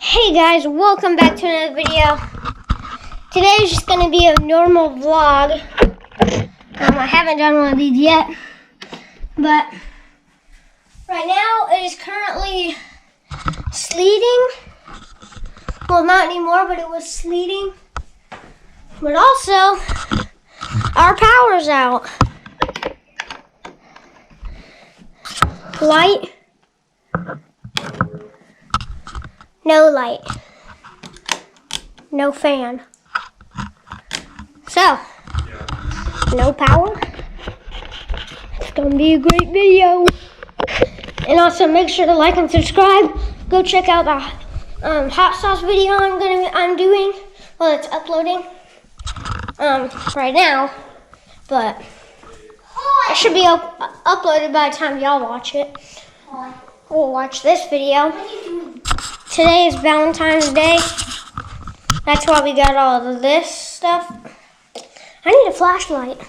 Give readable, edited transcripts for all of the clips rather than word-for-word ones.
Hey guys, welcome back to another video. Today is just going to be a normal vlog. I haven't done one of these yet, but right now it is currently sleeting. Well, not anymore, but it was sleeting. But also, our power's out. Light. No light. No fan. So, no power. It's going to be a great video. And also make sure to like and subscribe. Go check out the hot sauce video I'm doing. Well, it's uploading right now, but it should be uploaded by the time y'all watch it. We'll watch this video. Today is Valentine's Day. That's why we got all of this stuff. I need a flashlight.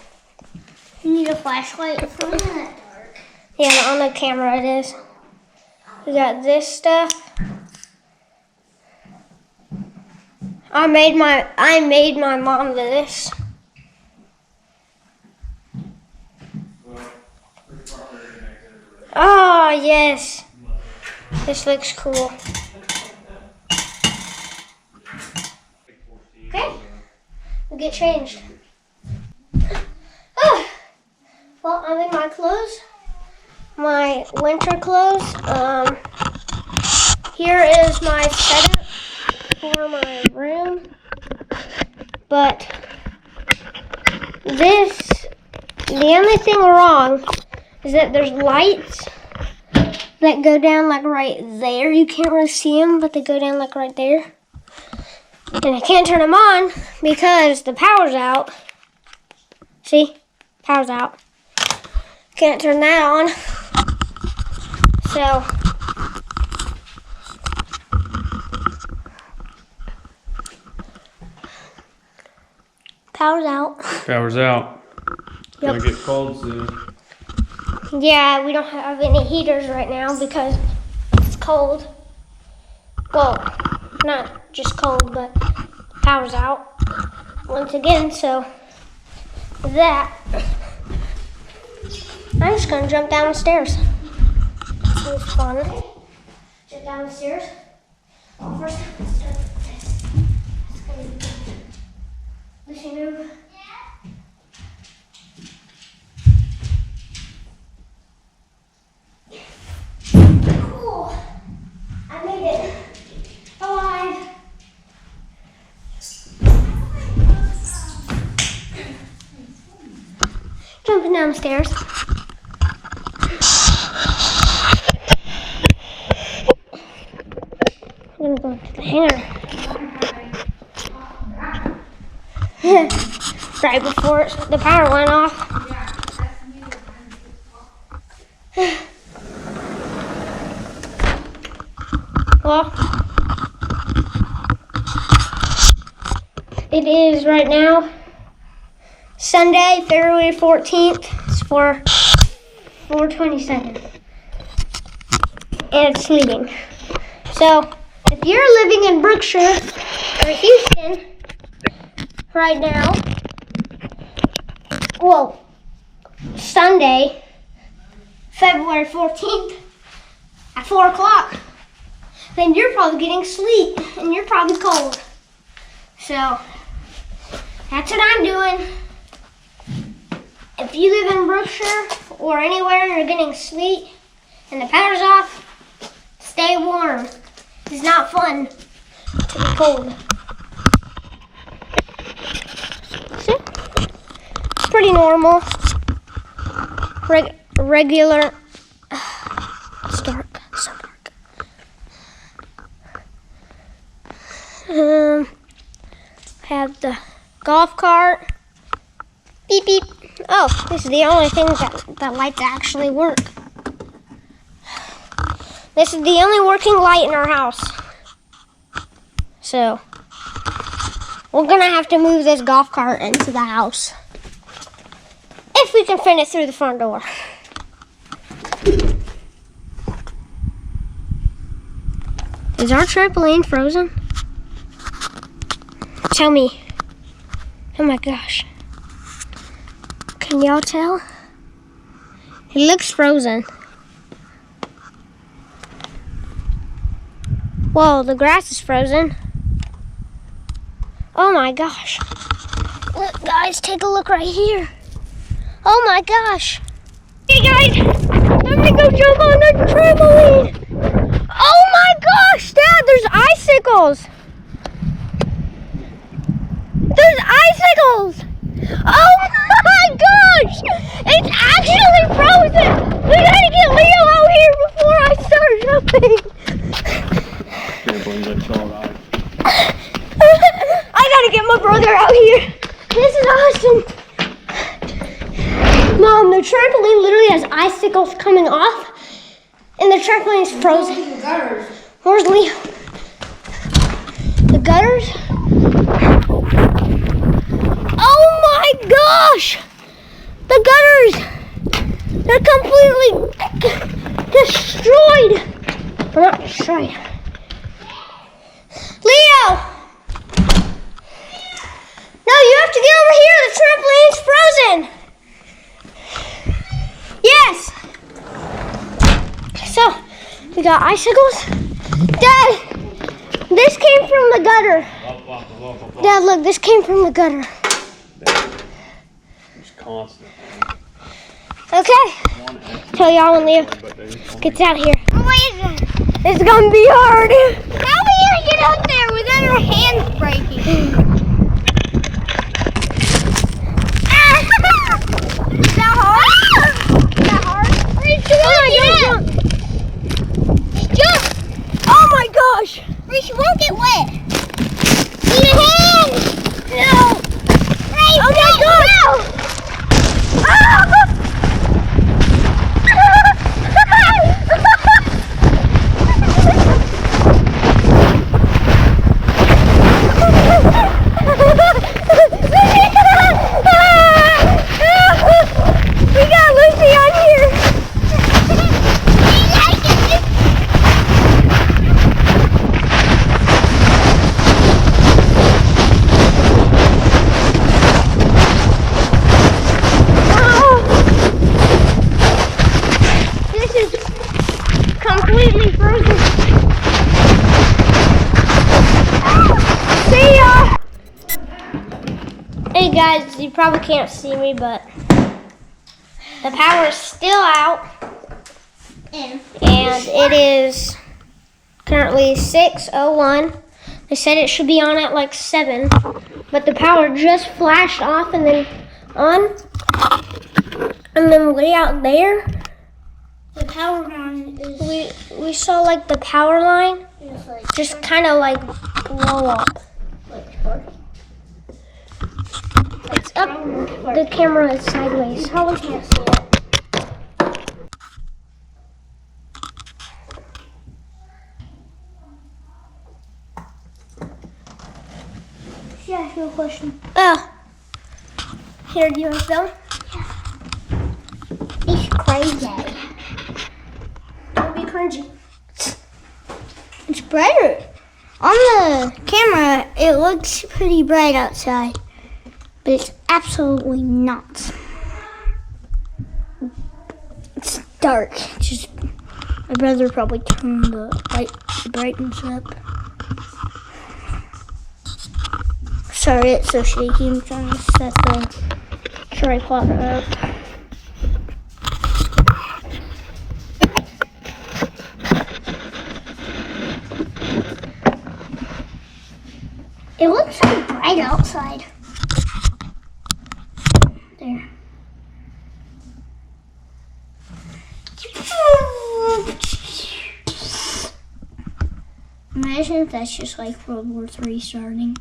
You need a flashlight? It's not that dark. Yeah, on the camera it is. We got this stuff. I made my mom this. Oh yes. This looks cool. Okay, we'll get changed. Well, I'm in my clothes, my winter clothes. Here is my setup for my room. But the only thing wrong is that there's lights that go down like right there. You can't really see them, but they go down like right there. And I can't turn them on because the power's out. See? Power's out. Can't turn that on. So, power's out. Power's out. Yep. Gonna get cold soon. Yeah, we don't have any heaters right now because it's cold. Well, not just cold, but power's out once again, so that. I'm just gonna jump down the stairs. It's fun. Jump down the stairs. First, let's start with this. It's gonna be good. Listen, move. Cool. I made it. Alive. Jumping down the stairs. I'm gonna go to the hanger. Right before the power went off. Well, it is right now Sunday, February 14th. It's for 4/22. And it's sleeting. So, if you're living in Brookshire or Houston right now, well, Sunday, February 14th at 4 o'clock, then you're probably getting sleet and you're probably cold. So, that's what I'm doing. If you live in Brookshire or anywhere and you're getting sleet and the power's off, stay warm. It's not fun to be cold. See? It's pretty normal. Regular. It's dark. So dark. Have the golf cart. Beep beep. Oh, this is the only thing that lights actually work. This is the only working light in our house. So, we're gonna have to move this golf cart into the house. If we can fit it through the front door. Is our trampoline frozen? Tell me. Oh my gosh. Can y'all tell? It looks frozen. Whoa, the grass is frozen. Oh my gosh. Look, guys, take a look right here. Oh my gosh. Hey guys, I'm gonna go jump on the trampoline. Oh my gosh, Dad, there's icicles. There's icicles. Oh my gosh, it's actually frozen. We gotta get Leo out here before I start jumping. Can't believe I saw that. I gotta get my brother out here. This is awesome. Mom, the trampoline literally has icicles coming off, and the trampoline is frozen. The gutters. Where's Leo? The gutters? Oh my gosh! The gutters! They're completely destroyed. Well, not destroyed. Leo! No, you have to get over here. The trampoline's frozen. Yes. So, we got icicles. Dad, this came from the gutter. Dad, look, this came from the gutter. It's constant. Okay. Tell y'all when Leo gets out here. Wait, It's gonna be hard. how are we gonna get out there without our hands breaking? Is that hard? Is that hard? Reese, come on, jump! Oh my gosh. Reese, you won't get wet. Need a hand! No! Reese, Oh my gosh. no! We got Lucy on here. This is completely frozen. See ya! Hey guys, you probably can't see me, but the power is still out, and it is currently 6:01. They said it should be on at like 7, but the power just flashed off and then on, and then way out there, The power line is we saw like the power line like just kind of like blow up. It's up. The camera is sideways. How we can't see it. She asked you a question. Oh. Here, do you want to film? It's crazy. Don't be cringy. It's brighter. On the camera, it looks pretty bright outside, but it's absolutely not. It's dark. It's just my brother probably turned the brightness up. Sorry, it's so shaky. I'm trying to set the tripod up. It looks so bright outside. There. Imagine if that's just like World War III starting.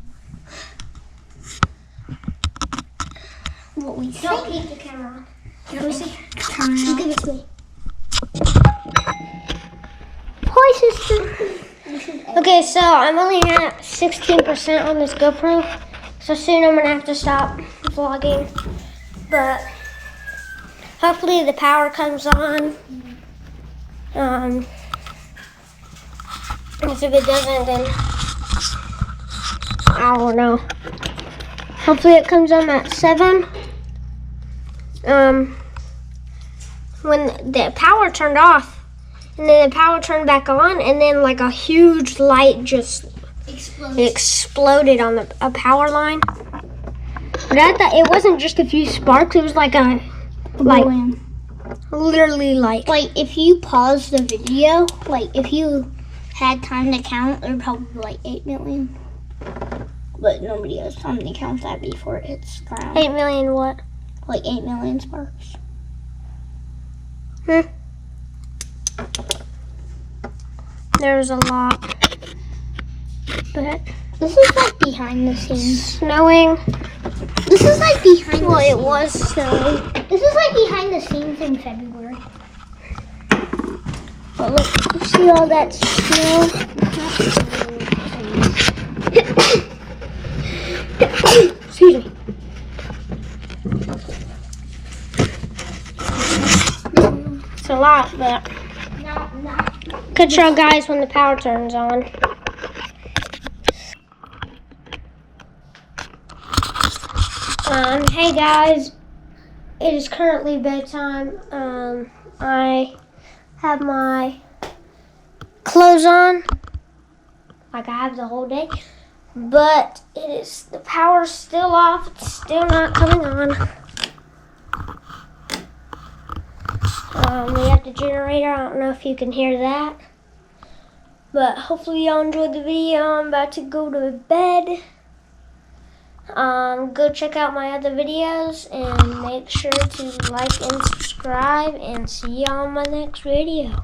What we Don't think. keep the camera on. Let me see. Turn You it give on. it to me. Hi, sister. Okay, so I'm only at 16% on this GoPro, so soon I'm gonna have to stop vlogging. But hopefully the power comes on. Because if it doesn't, then I don't know. Hopefully it comes on at 7. When the power turned off, and then the power turned back on, and then like a huge light just exploded on a power line. But I thought it wasn't just a few sparks. It was like literally like if you pause the video, like if you had time to count, there'd probably be like 8 million. But nobody has time to count that before it hits the ground. 8 million what? Like 8 million sparks. There's a lot. But This is like behind the scenes. snowing. This is like behind Well, the it scenes. was snowing. This is like behind the scenes in February. But look, you see all that snow? Excuse me. It's a lot, but good show, guys, when the power turns on. Hey guys, it is currently bedtime. I have my clothes on, like I have the whole day, but the power's still off. It's still not coming on. We have the generator. I don't know if you can hear that, but hopefully y'all enjoyed the video. I'm about to go to bed. Go check out my other videos and make sure to like and subscribe, and see y'all on my next video.